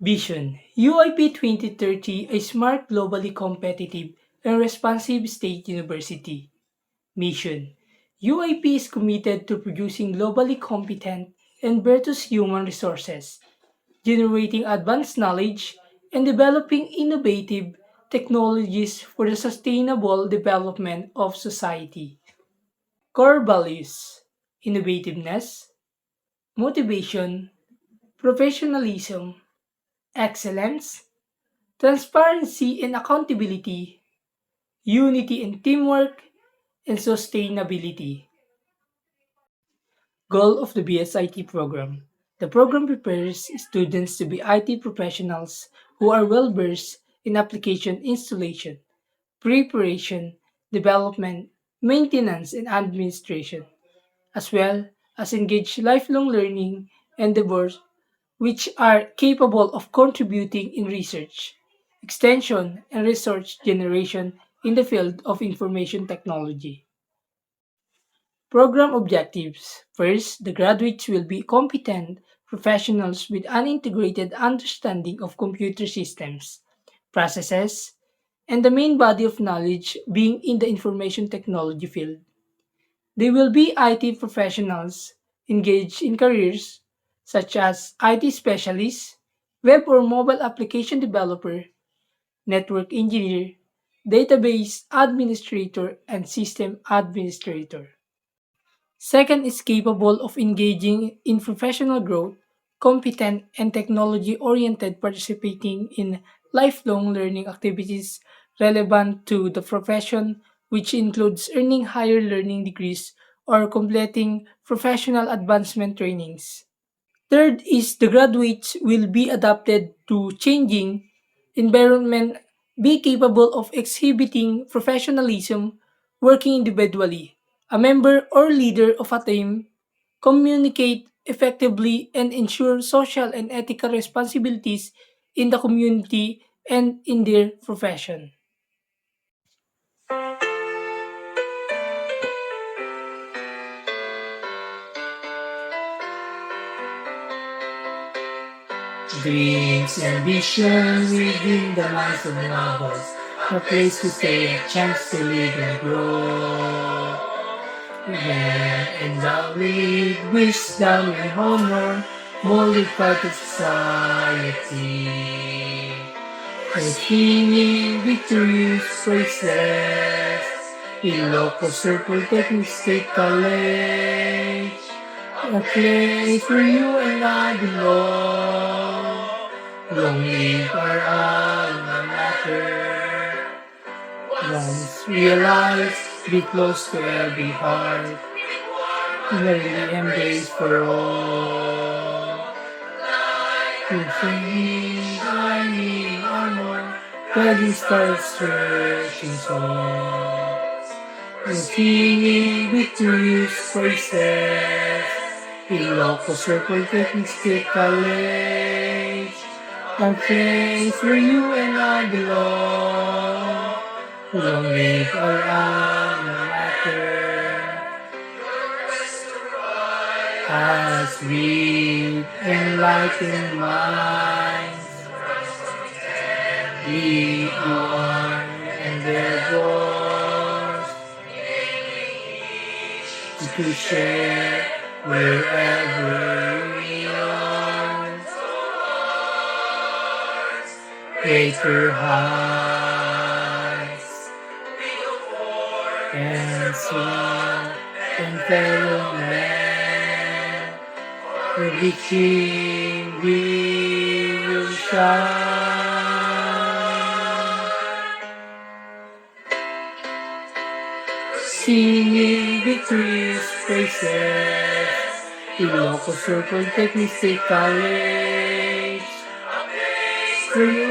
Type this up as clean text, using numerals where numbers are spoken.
Vision UIP 2030, a smart, globally competitive, and responsive state university. Mission UIP is committed to producing globally competent and virtuous human resources, generating advanced knowledge, and developing innovative technologies for the sustainable development of society. Core values: innovativeness, motivation, professionalism, excellence, transparency and accountability, unity and teamwork, and sustainability. Goal of the BSIT program. The program prepares students to be IT professionals who are well versed in application installation, preparation, development, maintenance, and administration, as well as engage lifelong learning endeavors which are capable of contributing in research, extension, and research generation in the field of information technology. Program objectives. First, the graduates will be competent professionals with an integrated understanding of computer systems, processes, and the main body of knowledge being in the information technology field. They will be IT professionals engaged in careers such as IT specialist, web or mobile application developer, network engineer, database administrator, and system administrator. Second is capable of engaging in professional growth, competent and technology oriented, participating in lifelong learning activities relevant to the profession, which includes earning higher learning degrees or completing professional advancement trainings. Third is the graduates will be adapted to changing environment, be capable of exhibiting professionalism, working individually, a member or leader of a team, communicate effectively, and ensure social and ethical responsibilities in the community and in their profession. Dreams and visions within the minds of nobles, a place to stay, a chance to live and grow. Where endowed with wisdom and honor, molded part of society. Singing victorious praises in local circle taking state college. A place where you and I belong. Long live our alma mater. Once realized, be close to every heart. Really embrace for all. Fulfilling shining armor, guiding stars searching souls. And singing victorious praises. In local circle taking state college. A place where you and I belong. Long live our alma mater. As we enlighten minds, we are endeavors to share wherever we are. Greater heights and soul and fellow man. For the King we will shine. Singing victorious praises in local circle taking state college. For you